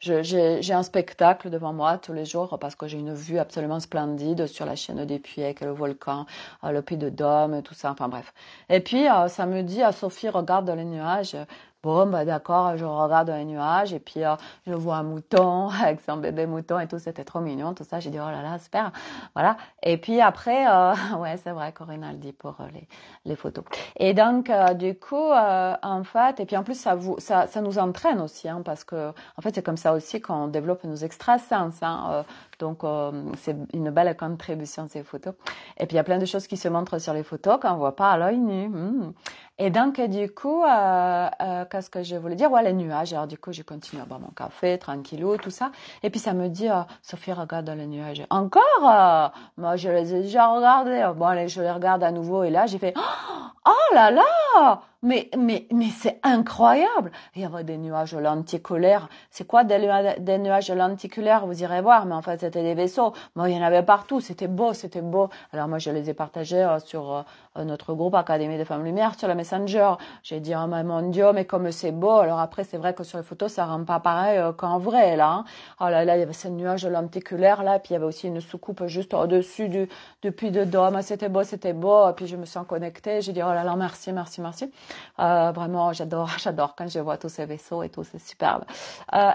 Speaker 1: j'ai un spectacle devant moi tous les jours parce que j'ai une vue absolument splendide sur la chaîne des Puys avec le volcan, le Puy de Dôme, tout ça, enfin bref. Et puis ça me dit, Sophie, regarde les nuages. Bon, bah d'accord, je regarde les nuages et puis je vois un mouton avec son bébé mouton et tout, c'était trop mignon, tout ça. J'ai dit, oh là là, super. Voilà. Et puis après, ouais, c'est vrai, Corinna le dit pour les photos. Et donc, du coup, en fait, et puis en plus, ça nous entraîne aussi, hein, parce que, en fait, c'est comme ça aussi qu'on développe nos extrasens, hein, donc, c'est une belle contribution, ces photos. Et puis, il y a plein de choses qui se montrent sur les photos qu'on voit pas à l'œil nu. Et donc, du coup, qu'est-ce que je voulais dire? Ouais, les nuages. Alors, du coup, je continue à boire mon café, tranquillou, tout ça. Et puis, ça me dit, Sophie, regarde les nuages. Encore? Moi, je les ai déjà regardés. Bon, allez, je les regarde à nouveau. Et là, j'ai fait, oh là là! Mais c'est incroyable! Il y avait des nuages lenticulaires. C'est quoi des nuages lenticulaires? Vous irez voir. Mais en fait, c'était des vaisseaux. Moi, il y en avait partout. C'était beau, c'était beau. Alors, moi, je les ai partagés sur notre groupe Académie des Femmes Lumière sur le Messenger. J'ai dit, oh mais mon Dieu, mais comme c'est beau. Alors après, c'est vrai que sur les photos, ça rend pas pareil qu'en vrai, là. Hein. Oh là là, il y avait ces nuages lenticulaires, là. Puis il y avait aussi une soucoupe juste au-dessus du puits de Dôme. C'était beau, c'était beau. Et puis je me sens connectée. J'ai dit, oh là là, merci, merci, merci. Vraiment, j'adore, j'adore quand je vois tous ces vaisseaux et tout, c'est superbe.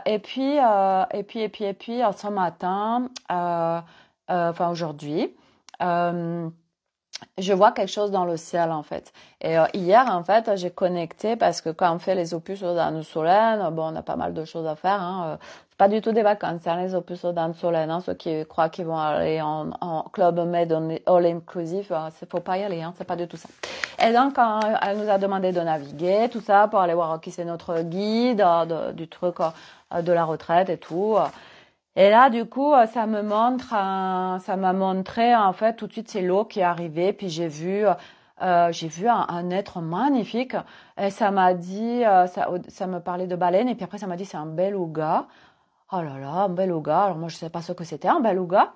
Speaker 1: Et puis, ce matin, enfin aujourd'hui, je vois quelque chose dans le ciel en fait. Et hier en fait j'ai connecté parce que quand on fait les opus dans Solène, bon on a pas mal de choses à faire. Hein, c'est pas du tout des vacances, hein, les opus dans Solène. Hein, ceux qui croient qu'ils vont aller en club med all inclusive, faut pas y aller, hein, c'est pas du tout ça. Et donc elle nous a demandé de naviguer tout ça pour aller voir qui c'est notre guide du truc de la retraite et tout. Et là, du coup, ça m'a montré, en fait, tout de suite, c'est l'eau qui est arrivée, puis j'ai vu un être magnifique, et ça m'a dit, ça me parlait de baleine, et puis après, ça m'a dit, c'est un beluga. Oh là là, un beluga. Alors moi, je sais pas ce que c'était, un beluga.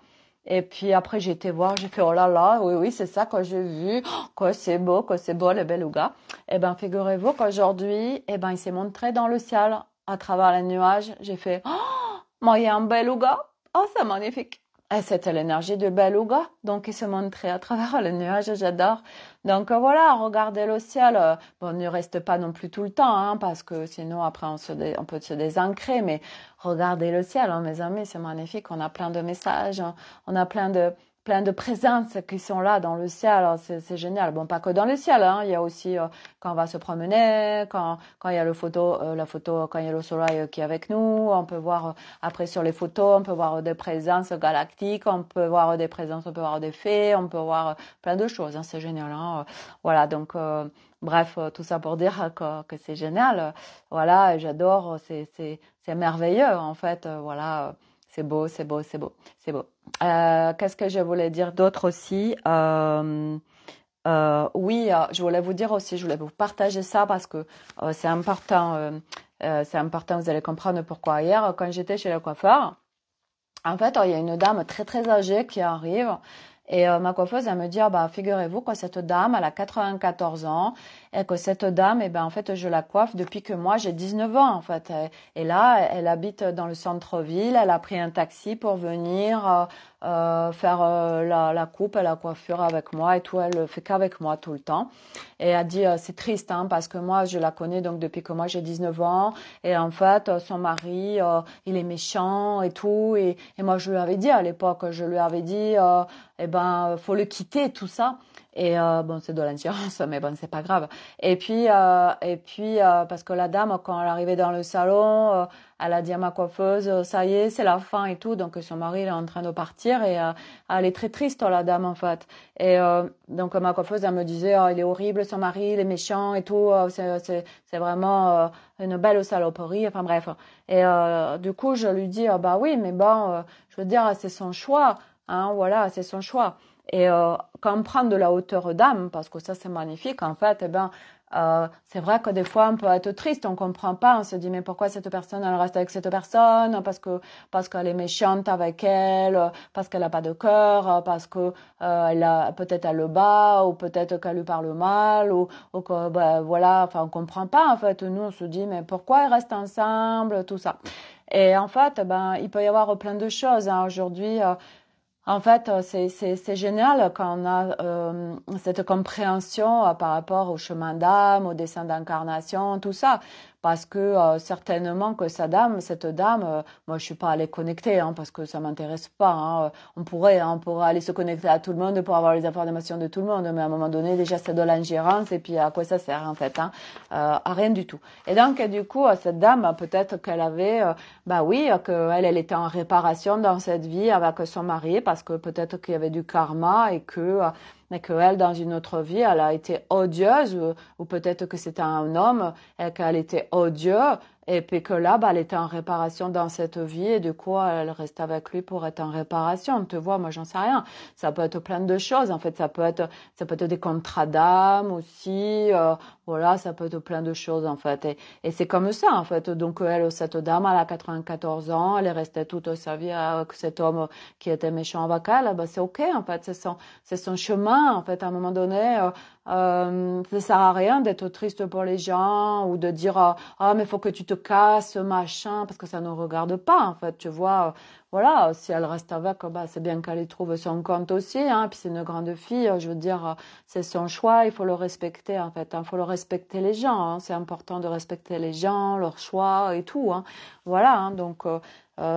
Speaker 1: Et puis après, j'ai été voir, j'ai fait, oh là là, oui, oui, c'est ça que j'ai vu, que c'est beau, le beluga. Eh ben, figurez-vous qu'aujourd'hui, eh ben, il s'est montré dans le ciel, à travers les nuages. J'ai fait, moi, il y a un beluga. Oh, c'est magnifique. Et c'était l'énergie du beluga. Donc, il se montrait à travers les nuages. J'adore. Donc, voilà, regardez le ciel. Bon, ne reste pas non plus tout le temps, hein, parce que sinon, après, on peut se désancrer. Mais regardez le ciel, hein, mes amis. C'est magnifique. On a plein de messages. Hein. On a plein de présences qui sont là dans le ciel. Alors, c'est génial. Bon, pas que dans le ciel, hein. Il y a aussi quand on va se promener, quand il y a la photo, quand il y a le soleil qui est avec nous, on peut voir après sur les photos, on peut voir des présences galactiques, on peut voir des présences, on peut voir des fées, on peut voir plein de choses. Hein. C'est génial. Hein. Voilà, donc bref, tout ça pour dire que c'est génial. Voilà, j'adore. C'est merveilleux en fait. Voilà. C'est beau, c'est beau, c'est beau, c'est beau. Qu'est-ce que je voulais dire d'autre aussi oui, je voulais vous dire aussi, je voulais vous partager ça parce que c'est important. C'est important, vous allez comprendre pourquoi. Hier, quand j'étais chez le coiffeur, en fait, il y a une dame très très âgée qui arrive. Et ma coiffeuse, elle me dit, ah bah, figurez-vous que cette dame, elle a 94 ans et que cette dame, eh ben, en fait, je la coiffe depuis que moi, j'ai 19 ans, en fait. Et là, elle habite dans le centre-ville. Elle a pris un taxi pour venir faire la coupe et la coiffure avec moi et tout. Elle le fait qu'avec moi tout le temps. Et elle dit, c'est triste, hein, parce que moi, je la connais donc depuis que moi, j'ai 19 ans. Et en fait, son mari, il est méchant et tout. Et moi, je lui avais dit à l'époque, je lui avais dit, eh ben, faut le quitter, tout ça. Et bon, c'est de l'ingérence, mais bon, c'est pas grave. Et puis, parce que la dame, quand elle arrivait dans le salon, elle a dit à ma coiffeuse, ça y est, c'est la fin et tout. Donc son mari il est en train de partir et elle est très triste, la dame en fait. Et donc ma coiffeuse, elle me disait, oh, il est horrible, son mari, il est méchant et tout. C'est vraiment une belle saloperie. Enfin bref. Et du coup, je lui dis, bah oui, mais bon, je veux dire, c'est son choix. Hein, voilà, c'est son choix. Et quand on prend de la hauteur d'âme, parce que ça c'est magnifique, en fait, eh ben, c'est vrai que des fois on peut être triste, on comprend pas, on se dit mais pourquoi cette personne elle reste avec cette personne, parce qu'elle est méchante avec elle, parce qu'elle a pas de cœur, parce que elle a peut-être elle le bat ou peut-être qu'elle lui parle mal ou que ben voilà, enfin on comprend pas en fait. Nous on se dit mais pourquoi ils restent ensemble, tout ça. Et en fait, ben il peut y avoir plein de choses. Hein. Aujourd'hui. En fait, c'est génial quand on a cette compréhension par rapport au chemin d'âme, au dessin d'incarnation, tout ça. parce que certainement que cette dame, moi je suis pas allée connecter parce que ça m'intéresse pas. On pourrait aller se connecter à tout le monde pour avoir les informations de tout le monde, mais à un moment donné déjà c'est de l'ingérence et puis à quoi ça sert en fait, à rien du tout. Et donc du coup cette dame peut-être qu'elle avait, oui, qu'elle était en réparation dans cette vie avec son mari parce que peut-être qu'il y avait du karma et que elle, dans une autre vie, elle a été odieuse, ou peut-être que c'était un homme, et qu'elle était odieuse, et puis que là, elle était en réparation dans cette vie, et du coup, elle reste avec lui pour être en réparation. Tu vois, moi, j'en sais rien. Ça peut être plein de choses. En fait, ça peut être des contrats d'âme aussi. Voilà, ça peut être plein de choses, en fait. Et c'est comme ça, en fait. Donc, cette dame, elle a 94 ans, elle est restée toute sa vie avec cet homme qui était méchant avec elle. C'est OK, en fait. C'est son chemin, en fait. À un moment donné, ça sert à rien d'être triste pour les gens ou de dire mais faut que tu te casses, machin, parce que ça ne regarde pas, en fait. Tu vois, voilà, si elle reste avec, c'est bien qu'elle y trouve son compte aussi, puis c'est une grande fille, je veux dire, c'est son choix, il faut le respecter, en fait. Il faut le respecter les gens, c'est important de respecter les gens, leurs choix et tout, voilà, donc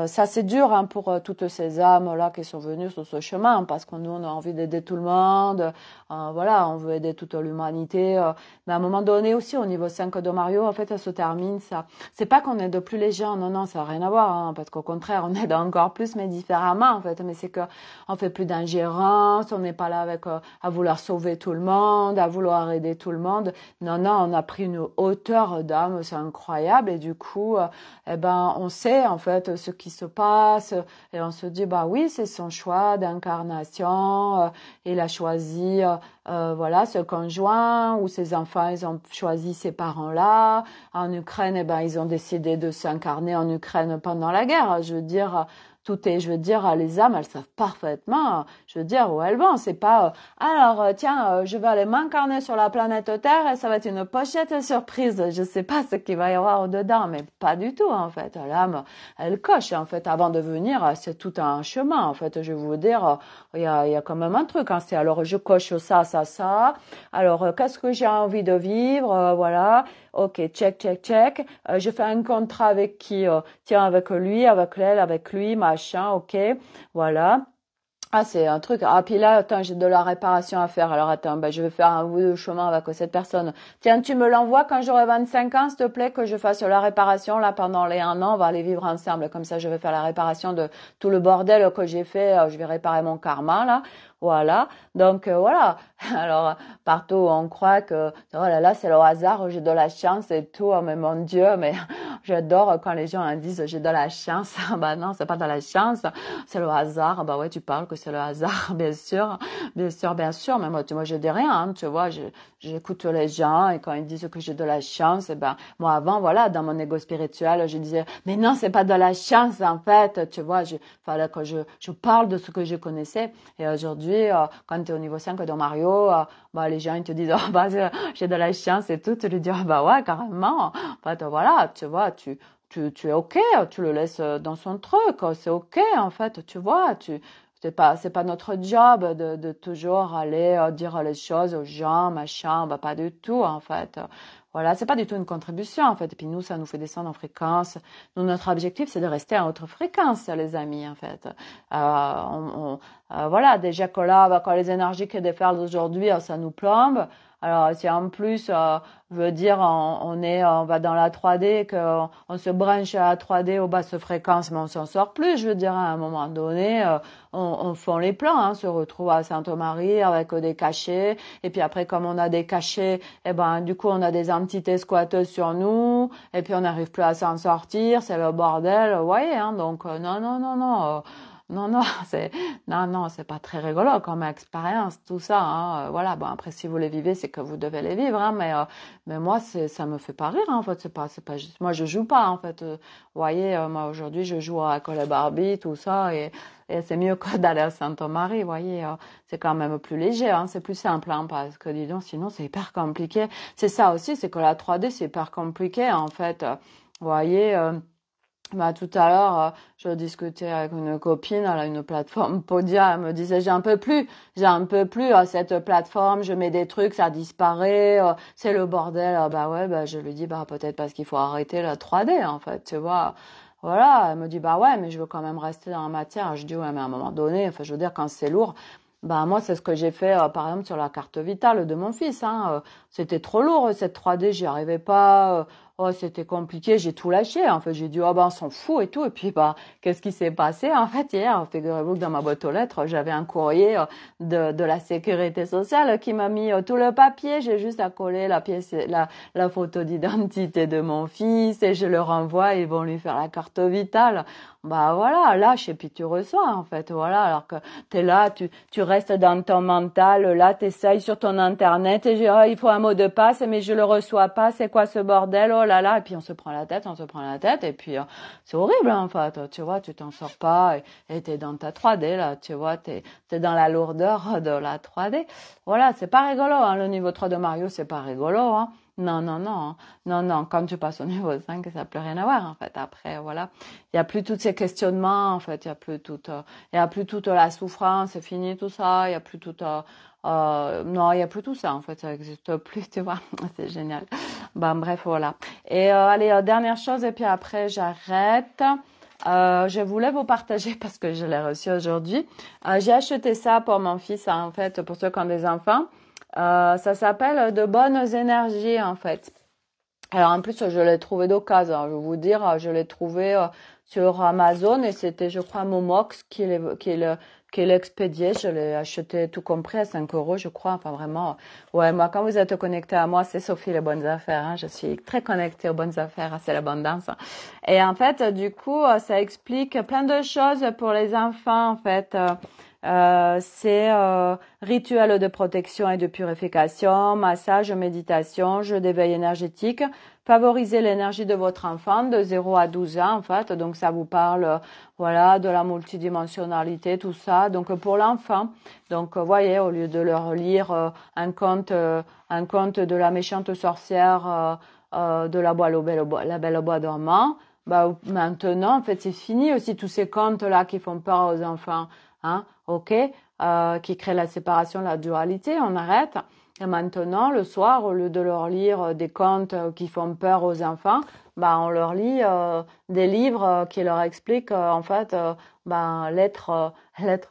Speaker 1: ça c'est dur pour toutes ces âmes là qui sont venues sur ce chemin parce que nous on a envie d'aider tout le monde, voilà, on veut aider toute l'humanité, mais à un moment donné aussi au niveau 5 de Mario en fait ça se termine ça. C'est pas qu'on aide plus les gens, non, ça n'a rien à voir, parce qu'au contraire on aide encore plus mais différemment en fait, mais c'est que on fait plus d'ingérence, on n'est pas là avec à vouloir sauver tout le monde, à vouloir aider tout le monde. Non, on a pris une hauteur d'âme, c'est incroyable et du coup on sait en fait ce qui se passe et on se dit oui c'est son choix d'incarnation, il a choisi voilà ce conjoint ou ses enfants ils ont choisi ces parents là en Ukraine ils ont décidé de s'incarner en Ukraine pendant la guerre, je veux dire je veux dire, les âmes, elles savent parfaitement, je veux dire, où elles vont. C'est pas, tiens, je vais aller m'incarner sur la planète Terre et ça va être une pochette surprise. Je sais pas ce qu'il va y avoir au-dedans, mais pas du tout, en fait. L'âme, elle coche, en fait, avant de venir, c'est tout un chemin, en fait. Je vais vous dire, il y a quand même un truc, c'est alors je coche ça. Alors, qu'est-ce que j'ai envie de vivre, voilà. Ok, check. Je fais un contrat avec qui? Tiens, avec lui, avec elle, avec lui, machin, ok, voilà. C'est un truc. Puis là, attends, j'ai de la réparation à faire. Alors, attends, je vais faire un bout de chemin avec cette personne. Tiens, tu me l'envoies quand j'aurai 25 ans, s'il te plaît, que je fasse la réparation. Là, pendant les 1 an, on va aller vivre ensemble. Comme ça, je vais faire la réparation de tout le bordel que j'ai fait. Je vais réparer mon karma, là. Voilà. Donc, voilà. Alors, partout, on croit que, oh là, c'est le hasard, j'ai de la chance et tout. Oh, mais mon Dieu, mais j'adore quand les gens disent j'ai de la chance. Non, c'est pas de la chance. C'est le hasard. Ouais, tu parles que c'est le hasard, bien sûr. Mais moi, je dis rien, tu vois. J'écoute les gens et quand ils disent que j'ai de la chance, moi, avant, voilà, dans mon ego spirituel, je disais, mais non, c'est pas de la chance, en fait. Tu vois, fallait que je parle de ce que je connaissais. Et aujourd'hui, quand tu es au niveau 5 de Mario, les gens, ils te disent, j'ai de la chance et tout. Tu lui dis, ouais, carrément. En fait, voilà, tu vois, tu es OK, tu le laisses dans son truc, c'est OK, en fait, tu vois, c'est pas notre job de toujours aller dire les choses aux gens, machin, pas du tout, en fait. Voilà, c'est pas du tout une contribution, en fait. Et puis nous, ça nous fait descendre en fréquence. Nous, notre objectif, c'est de rester à haute fréquence, les amis, en fait. Voilà, déjà que là, quand les énergies qui déferlent d'aujourd'hui, ça nous plombe. Alors, si en plus, je veux dire, on va dans la 3D, qu'on se branche à la 3D aux basses fréquences, mais on s'en sort plus. Je veux dire, à un moment donné, on fond les plans, on se retrouve à Sainte-Marie avec des cachets. Et puis après, comme on a des cachets, du coup, on a des entités squatteuses sur nous. Et puis, on n'arrive plus à s'en sortir. C'est le bordel, vous voyez, donc, non. Non, c'est pas très rigolo comme expérience, tout ça, voilà, après, si vous les vivez, c'est que vous devez les vivre, mais moi, ça me fait pas rire, en fait, c'est pas juste, moi, je joue pas, en fait, vous voyez, moi, aujourd'hui, je joue avec les Barbie, tout ça, et c'est mieux que d'aller à Sainte-Marie, vous voyez, c'est quand même plus léger, c'est plus simple, parce que, dis donc, sinon, c'est hyper compliqué. C'est ça aussi, c'est que la 3D, c'est hyper compliqué, en fait, vous voyez, Bah, tout à l'heure, je discutais avec une copine, elle a une plateforme Podia, elle me disait j'ai un peu plus cette plateforme, je mets des trucs, ça disparaît, c'est le bordel. Bah ouais, bah je lui dis bah peut-être parce qu'il faut arrêter la 3D en fait, tu vois. Voilà, elle me dit bah ouais, mais je veux quand même rester dans la matière. Je dis ouais, mais à un moment donné, enfin je veux dire quand c'est lourd, bah moi c'est ce que j'ai fait par exemple sur la carte vitale de mon fils, hein. C'était trop lourd cette 3D, j'y arrivais pas. Oh, c'était compliqué, j'ai tout lâché. En fait, j'ai dit, oh ben, on s'en fout et tout. Et puis, bah, qu'est-ce qui s'est passé? En fait, hier, figurez-vous que dans ma boîte aux lettres, j'avais un courrier de la sécurité sociale qui m'a mis tout le papier. J'ai juste à coller la photo d'identité de mon fils et je le renvoie. Ils vont lui faire la carte vitale. Bah, voilà, lâche et puis tu reçois, en fait. Voilà, alors que t'es là, tu restes dans ton mental. Là, t'essayes sur ton internet et oh, il faut un mot de passe, mais je le reçois pas. C'est quoi ce bordel? Oh là là, et puis on se prend la tête, et puis c'est horrible en fait, tu vois, tu t'en sors pas, et t'es dans ta 3D là, tu vois, t'es dans la lourdeur de la 3D. Voilà, c'est pas rigolo, hein, le niveau 3 de Mario, c'est pas rigolo, hein. Non, non, non, hein. Non, non, quand tu passes au niveau 5, ça n'a plus rien à voir, en fait. Après, voilà. Il y a plus tous ces questionnements, en fait. Il y a plus toute la souffrance, c'est fini tout ça. Il y a plus toute, non, il y a plus tout ça, en fait. Ça n'existe plus, tu vois. C'est génial. Ben, bref, voilà. Et, allez, dernière chose, et puis après, j'arrête. Je voulais vous partager parce que je l'ai reçu aujourd'hui. J'ai acheté ça pour mon fils, hein, en fait, pour ceux qui ont des enfants. Ça s'appelle de bonnes énergies en fait. Alors en plus je l'ai trouvé d'occasion. Je vais vous dire, je l'ai trouvé sur Amazon et c'était je crois Momox qui l'expédiait. Je l'ai acheté tout compris à 5 euros je crois. Enfin vraiment, ouais moi quand vous êtes connecté à moi c'est Sophie les bonnes affaires. Hein. Je suis très connectée aux bonnes affaires, c'est l'abondance. Et en fait du coup ça explique plein de choses pour les enfants en fait. C'est rituel de protection et de purification, massage, méditation, jeu d'éveil énergétique. Favorisez l'énergie de votre enfant de 0 à 12 ans en fait. Donc ça vous parle voilà de la multidimensionnalité, tout ça. Donc pour l'enfant, donc voyez au lieu de leur lire un conte de la méchante sorcière de la Belle au bois dormant, bah maintenant en fait c'est fini aussi tous ces contes là qui font peur aux enfants. Hein, ok, qui crée la séparation, la dualité, on arrête. Et maintenant, le soir, au lieu de leur lire des contes qui font peur aux enfants, bah, on leur lit des livres qui leur expliquent en fait bah, l'être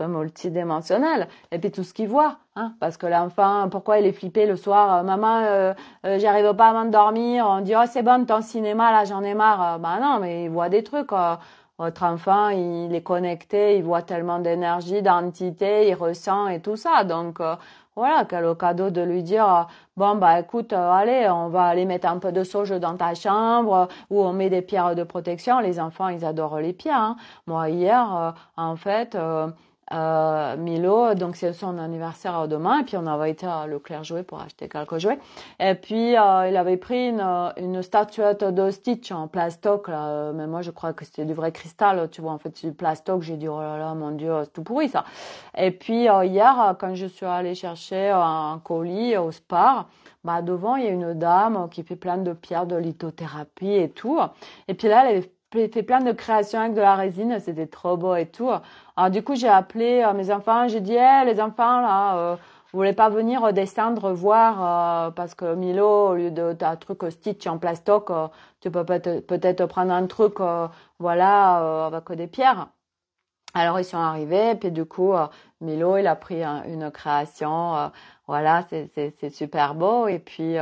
Speaker 1: multidimensionnel et puis tout ce qu'il voit. Hein, parce que l'enfant, pourquoi il est flippé le soir, maman, j'arrive pas à m'endormir, on dit oh c'est bon ton cinéma là, j'en ai marre. Bah non, mais il voit des trucs. Votre enfant, il est connecté, il voit tellement d'énergie, d'entité, il ressent et tout ça. Donc, voilà, quel cadeau de lui dire, bon, bah, écoute, allez, on va aller mettre un peu de sauge dans ta chambre, ou on met des pierres de protection. Les enfants, ils adorent les pierres, hein. Moi, hier, en fait, Milo, donc c'est son anniversaire demain, et puis on avait été à Leclerc Jouet pour acheter quelques jouets. Et puis il avait pris une statuette de Stitch en plastoc, là, mais moi je crois que c'était du vrai cristal, tu vois, en fait c'est du plastoc. J'ai dit oh là là, mon Dieu, c'est tout pourri ça. Et puis hier, quand je suis allée chercher un colis au Spar, bah devant il y a une dame qui fait plein de pierres de lithothérapie et tout. Et puis là elle avait fait plein de créations avec de la résine, c'était trop beau et tout. Alors du coup, j'ai appelé mes enfants, j'ai dit hey, les enfants là, vous voulez pas venir descendre voir parce que Milo, au lieu de ta truc Stitch en plastoc, tu peux peut-être prendre un truc voilà avec des pierres. Alors ils sont arrivés, puis du coup Milo il a pris une création, voilà c'est super beau et puis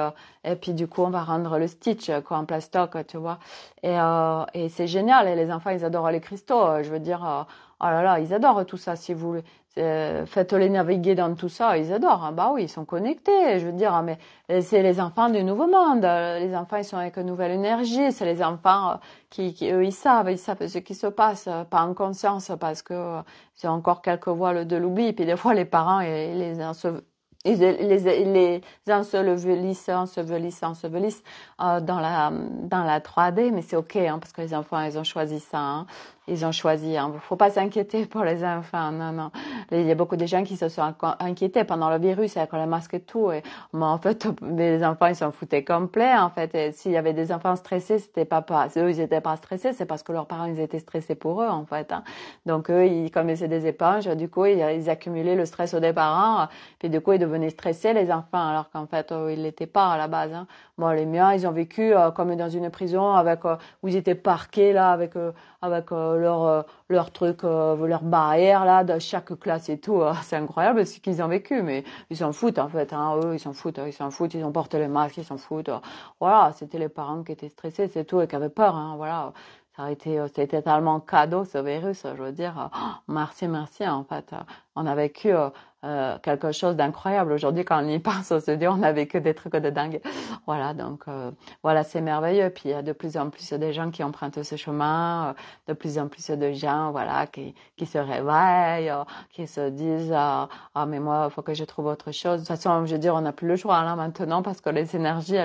Speaker 1: du coup on va rendre le Stitch quoi en plastoc tu vois et c'est génial et les enfants ils adorent les cristaux, je veux dire oh là là ils adorent tout ça si vous faites-les naviguer dans tout ça ils adorent hein. Bah oui ils sont connectés je veux dire hein, mais c'est les enfants du nouveau monde, les enfants ils sont avec une nouvelle énergie, c'est les enfants qui eux ils savent ce qui se passe pas en conscience parce que c'est encore quelques voiles de l'oubli puis des fois les parents ils les ensevelissent dans la 3D, mais c'est ok hein, parce que les enfants ils ont choisi ça hein. ils ont choisi. Hein. Faut pas s'inquiéter pour les enfants. Non, non. Il y a beaucoup de gens qui se sont inquiétés pendant le virus avec le masque et tout. Et moi, en fait, les enfants, ils s'en foutaient complet. En fait, et s'il y avait des enfants stressés, c'était pas eux, ils étaient pas stressés, c'est parce que leurs parents, ils étaient stressés pour eux, en fait. Hein. Donc eux, comme ils étaient des éponges, du coup, ils accumulaient le stress des parents. Puis du coup, ils devenaient stressés, les enfants, alors qu'en fait, ils l'étaient pas à la base. Hein. Bon, les miens, ils ont vécu comme dans une prison avec où ils étaient parqués là avec leur truc, leur barrière là de chaque classe et tout. C'est incroyable ce qu'ils ont vécu, mais ils s'en foutent en fait. Hein, eux, ils s'en foutent, ils ont porté les masques, ils s'en foutent. Voilà, c'était les parents qui étaient stressés, c'est tout, et qui avaient peur. Hein, voilà. C'était tellement cadeau ce virus, je veux dire, merci, merci en fait. On a vécu quelque chose d'incroyable. Aujourd'hui, quand on y pense, on se dit on a vécu des trucs de dingue. Voilà, donc voilà, c'est merveilleux. Puis il y a de plus en plus de gens qui empruntent ce chemin, de plus en plus de gens, voilà, qui se réveillent, qui se disent ah mais moi, il faut que je trouve autre chose. De toute façon, je veux dire, on n'a plus le choix là maintenant parce que les énergies,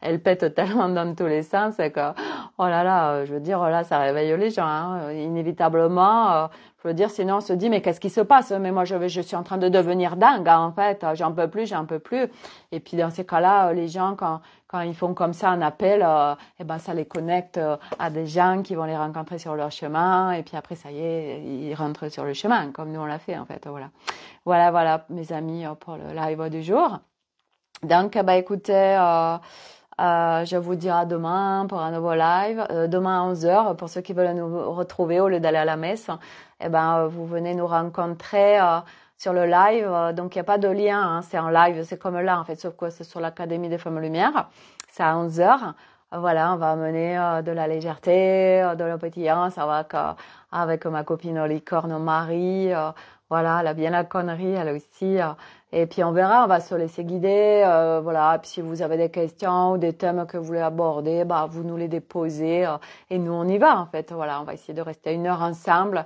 Speaker 1: elles pètent tellement dans tous les sens que oh là là, je veux dire, là, ça réveille les gens, hein, inévitablement. Je veux dire, sinon on se dit, mais qu'est-ce qui se passe? Mais moi, je suis en train de devenir dingue, hein, en fait. J'en peux plus, j'en peux plus. Et puis, dans ces cas-là, les gens, quand ils font comme ça un appel, eh ben, ça les connecte à des gens qui vont les rencontrer sur leur chemin. Et puis après, ça y est, ils rentrent sur le chemin, comme nous on l'a fait, en fait. Voilà. Voilà, voilà, mes amis, pour le live du jour. Donc, bah, écoutez, je vous dis à demain pour un nouveau live. Demain à 11h, pour ceux qui veulent nous retrouver au lieu d'aller à la messe, eh ben, vous venez nous rencontrer sur le live. Donc, il n'y a pas de lien, hein, c'est en live, c'est comme là, en fait, sauf que c'est sur l'Académie des Femmes Lumière. C'est à 11h. Voilà, on va amener de la légèreté, de la pétillance avec ma copine Licorne Marie. Voilà, elle a bien la connerie, elle aussi. Et puis on verra, on va se laisser guider. Voilà, et puis si vous avez des questions ou des thèmes que vous voulez aborder, bah vous nous les déposez et nous on y va en fait. Voilà, on va essayer de rester 1 heure ensemble.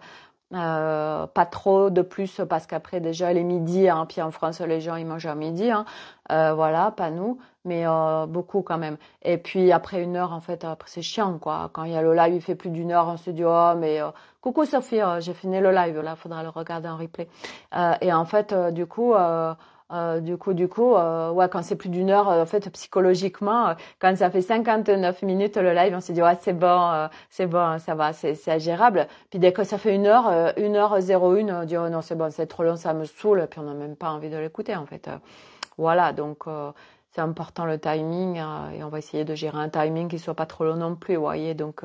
Speaker 1: Pas trop de plus parce qu'après déjà il est midi, hein, puis en France les gens ils mangent à midi, hein, voilà, pas nous, mais beaucoup quand même. Et puis après 1 heure en fait, après c'est chiant quoi. Quand il y a le live, il fait plus d'1 heure, on se dit oh mais coucou Sophie, j'ai fini le live là, faudra le regarder en replay. Et en fait ouais, quand c'est plus d'1 heure, en fait, psychologiquement, quand ça fait 59 minutes le live, on se dit, ouais, c'est bon, ça va, c'est gérable. Puis dès que ça fait 1 heure, 1h01, on dit, oh non, c'est bon, c'est trop long, ça me saoule, puis on n'a même pas envie de l'écouter, en fait. Voilà, donc, c'est important le timing, et on va essayer de gérer un timing qui soit pas trop long non plus, vous voyez. Donc,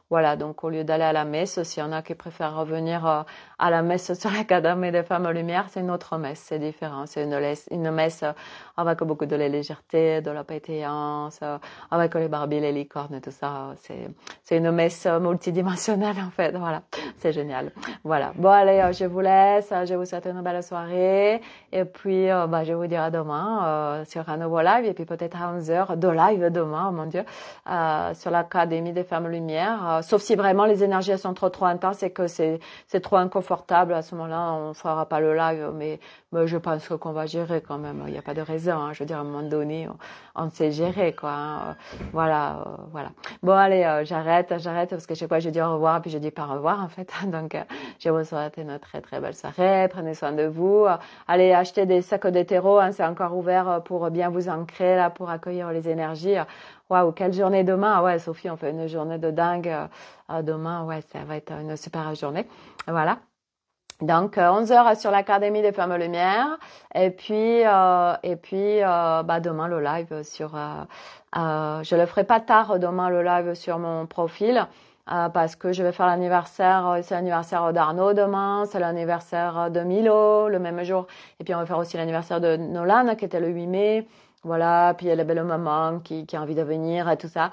Speaker 1: voilà, donc au lieu d'aller à la messe, s'il y en a qui préfèrent revenir à la messe sur l'Académie des Femmes Lumière, c'est une autre messe, c'est différent. C'est une messe avec beaucoup de la légèreté, de la pétillance, avec les barbies, les licornes et tout ça. C'est une messe multidimensionnelle en fait, voilà. C'est génial. Voilà. Bon allez, je vous laisse, je vous souhaite une belle soirée et puis bah, je vous dis à demain sur un nouveau live et puis peut-être à 11h de live demain, oh mon Dieu, sur l'Académie des Femmes Lumière. Sauf si vraiment les énergies elles sont trop intenses et que c'est trop inconfortable, à ce moment-là on fera pas le live, mais je pense qu'on va gérer quand même, il n'y a pas de raison, hein. Je veux dire à un moment donné on sait gérer quoi, hein. Voilà, voilà. Bon allez, j'arrête parce que chaque fois je dis au revoir puis je dis pas au revoir en fait. Donc je vous souhaite une très très belle soirée, prenez soin de vous. Allez acheter des sacs de terreau, hein, c'est encore ouvert pour bien vous ancrer là, pour accueillir les énergies. Waouh, quelle journée demain. Ouais, Sophie, on fait une journée de dingue demain. Ouais, ça va être une super journée. Voilà. Donc 11h sur l'Académie des Femmes Lumière et puis bah demain le live sur je le ferai pas tard demain le live sur mon profil parce que je vais faire l'anniversaire, c'est l'anniversaire d'Arnaud demain, c'est l'anniversaire de Milo le même jour et puis on va faire aussi l'anniversaire de Nolan qui était le 8 mai. Voilà, puis il y a la belle maman qui a envie de venir et tout ça.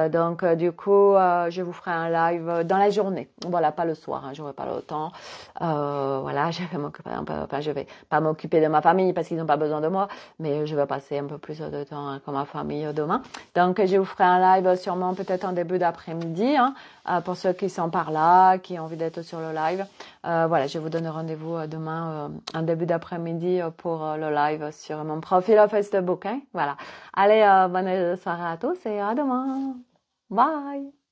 Speaker 1: Donc du coup, je vous ferai un live dans la journée. Voilà, pas le soir, hein, j'aurai pas le temps. Voilà, je vais m'occuper un peu, enfin je vais pas m'occuper de ma famille parce qu'ils n'ont pas besoin de moi, mais je vais passer un peu plus de temps avec ma famille demain. Donc je vous ferai un live sûrement peut-être en début d'après-midi, hein, pour ceux qui sont par là, qui ont envie d'être sur le live. Voilà, je vous donne rendez-vous demain en début d'après-midi pour le live sur mon profil Facebook. Hein, voilà. Allez, bonne soirée à tous et à demain. Bye.